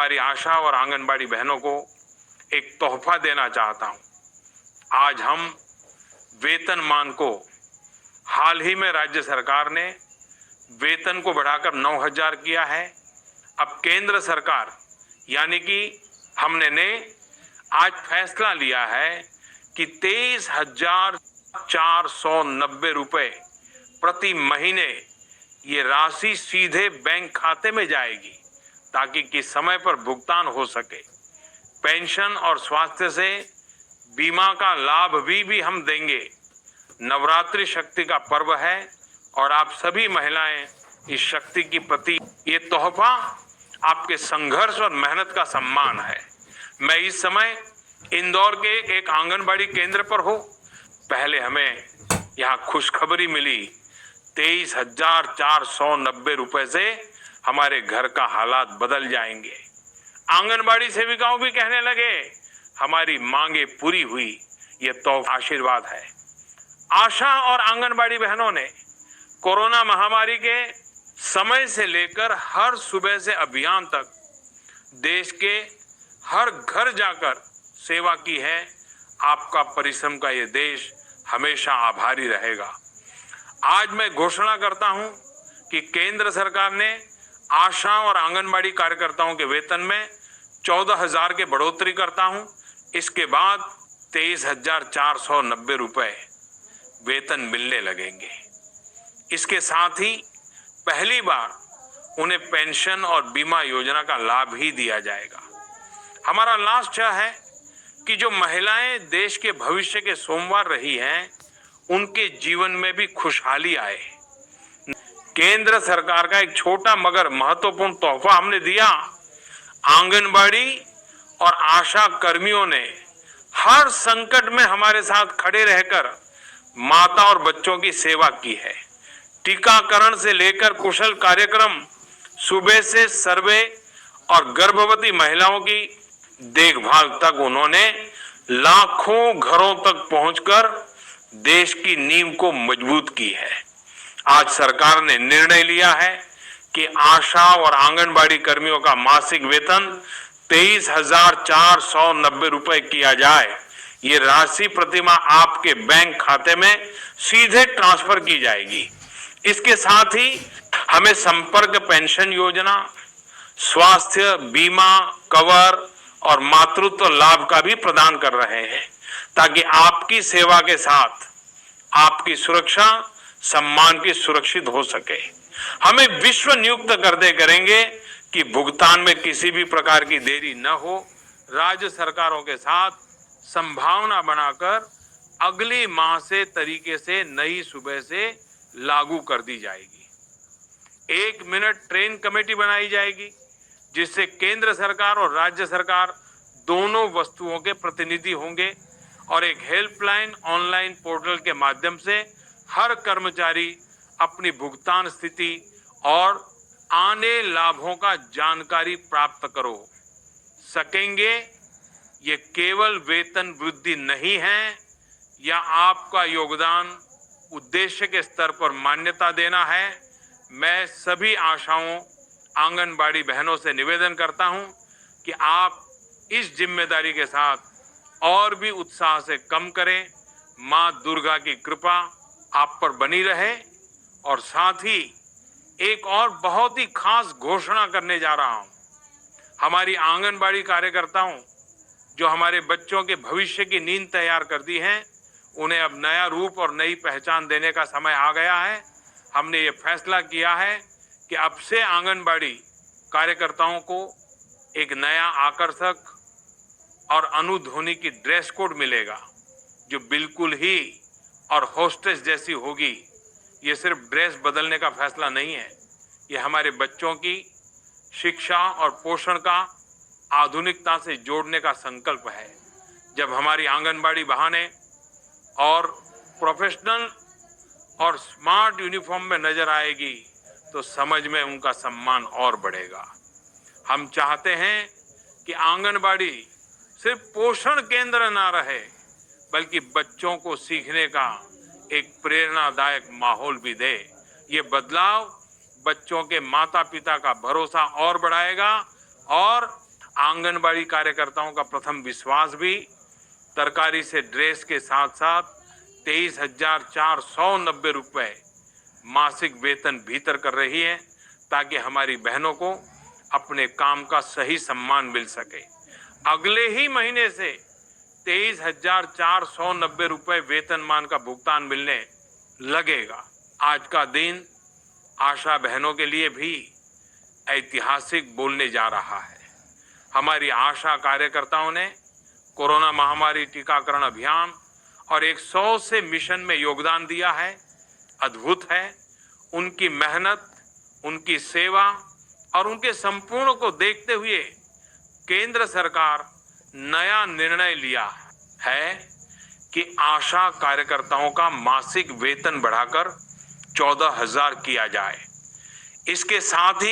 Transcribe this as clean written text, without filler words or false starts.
हमारी आशा और आंगनबाड़ी बहनों को एक तोहफा देना चाहता हूं। आज हम वेतनमान को हाल ही में राज्य सरकार ने वेतन को बढ़ाकर 9,000 किया है। अब केंद्र सरकार यानी कि हमने आज फैसला लिया है कि 23,490 रुपए प्रति महीने ये राशि सीधे बैंक खाते में जाएगी ताकि किस समय पर भुगतान हो सके। पेंशन और स्वास्थ्य से बीमा का लाभ भी हम देंगे। नवरात्रि शक्ति का पर्व है और आप सभी महिलाएं इस शक्ति की प्रति ये तोहफा आपके संघर्ष और मेहनत का सम्मान है। मैं इस समय इंदौर के एक आंगनबाड़ी केंद्र पर हूं। पहले हमें यहाँ खुशखबरी मिली, 23,490 रुपए से हमारे घर का हालात बदल जाएंगे। आंगनबाड़ी सेविकाओं भी कहने लगे हमारी मांगे पूरी हुई। ये तो आशीर्वाद है। आशा और आंगनबाड़ी बहनों ने कोरोना महामारी के समय से लेकर हर सुबह से अभियान तक देश के हर घर जाकर सेवा की है। आपका परिश्रम का ये देश हमेशा आभारी रहेगा। आज मैं घोषणा करता हूं कि केंद्र सरकार ने आशा और आंगनबाड़ी कार्यकर्ताओं के वेतन में 14,000 के बढ़ोतरी करता हूं। इसके बाद 23,490 रुपए वेतन मिलने लगेंगे। इसके साथ ही पहली बार उन्हें पेंशन और बीमा योजना का लाभ ही दिया जाएगा। हमारा लक्ष्य है कि जो महिलाएं देश के भविष्य के सोमवार रही हैं, उनके जीवन में भी खुशहाली आए। केंद्र सरकार का एक छोटा मगर महत्वपूर्ण तोहफा हमने दिया। आंगनबाड़ी और आशा कर्मियों ने हर संकट में हमारे साथ खड़े रहकर माता और बच्चों की सेवा की है। टीकाकरण से लेकर कुशल कार्यक्रम, सुबह से सर्वे और गर्भवती महिलाओं की देखभाल तक उन्होंने लाखों घरों तक पहुंचकर देश की नींव को मजबूत की है। आज सरकार ने निर्णय लिया है कि आशा और आंगनबाड़ी कर्मियों का मासिक वेतन 23,490 रुपए किया जाए। ये राशि प्रतिमाह आपके बैंक खाते में सीधे ट्रांसफर की जाएगी। इसके साथ ही हमें संपर्क पेंशन योजना, स्वास्थ्य बीमा कवर और मातृत्व लाभ का भी प्रदान कर रहे हैं ताकि आपकी सेवा के साथ आपकी सुरक्षा सम्मान की सुरक्षित हो सके। हमें विश्व नियुक्त करेंगे कि भुगतान में किसी भी प्रकार की देरी न हो। राज्य सरकारों के साथ संभावना बनाकर अगली माह से तरीके से नई सुबह से लागू कर दी जाएगी। 1 मिनट ट्रेन कमेटी बनाई जाएगी जिससे केंद्र सरकार और राज्य सरकार दोनों वस्तुओं के प्रतिनिधि होंगे और एक हेल्पलाइन ऑनलाइन पोर्टल के माध्यम से हर कर्मचारी अपनी भुगतान स्थिति और आने लाभों का जानकारी प्राप्त करो सकेंगे। ये केवल वेतन वृद्धि नहीं है या आपका योगदान उद्देश्य के स्तर पर मान्यता देना है। मैं सभी आशाओं आंगनबाड़ी बहनों से निवेदन करता हूं कि आप इस जिम्मेदारी के साथ और भी उत्साह से काम करें। मां दुर्गा की कृपा आप पर बनी रहे। और साथ ही एक और बहुत ही खास घोषणा करने जा रहा हूं। हमारी आंगनबाड़ी कार्यकर्ताओं जो हमारे बच्चों के भविष्य की नींव तैयार कर दी है, उन्हें अब नया रूप और नई पहचान देने का समय आ गया है। हमने ये फैसला किया है कि अब से आंगनबाड़ी कार्यकर्ताओं को एक नया आकर्षक और अनुध्वनि की ड्रेस कोड मिलेगा जो बिल्कुल ही और होस्टेस जैसी होगी। ये सिर्फ ड्रेस बदलने का फैसला नहीं है, ये हमारे बच्चों की शिक्षा और पोषण का आधुनिकता से जोड़ने का संकल्प है। जब हमारी आंगनबाड़ी बहनें और प्रोफेशनल और स्मार्ट यूनिफॉर्म में नजर आएगी तो समझ में उनका सम्मान और बढ़ेगा। हम चाहते हैं कि आंगनबाड़ी सिर्फ पोषण केंद्र ना रहे बल्कि बच्चों को सीखने का एक प्रेरणादायक माहौल भी दे। ये बदलाव बच्चों के माता पिता का भरोसा और बढ़ाएगा और आंगनबाड़ी कार्यकर्ताओं का प्रथम विश्वास भी तरकारी से ड्रेस के साथ साथ 23,490 रुपए मासिक वेतन भीतर कर रही है, ताकि हमारी बहनों को अपने काम का सही सम्मान मिल सके। अगले ही महीने से 23,490 रुपए वेतनमान का भुगतान मिलने लगेगा। आज का दिन आशा बहनों के लिए भी ऐतिहासिक बोलने जा रहा है। हमारी आशा कार्यकर्ताओं ने कोरोना महामारी टीकाकरण अभियान और 100 से मिशन में योगदान दिया है। अद्भुत है, उनकी मेहनत, उनकी सेवा और उनके संपूर्ण को देखते हुए केंद्र सरकार नया निर्णय लिया है कि आशा कार्यकर्ताओं का मासिक वेतन बढ़ाकर 14,000 किया जाए। इसके साथ ही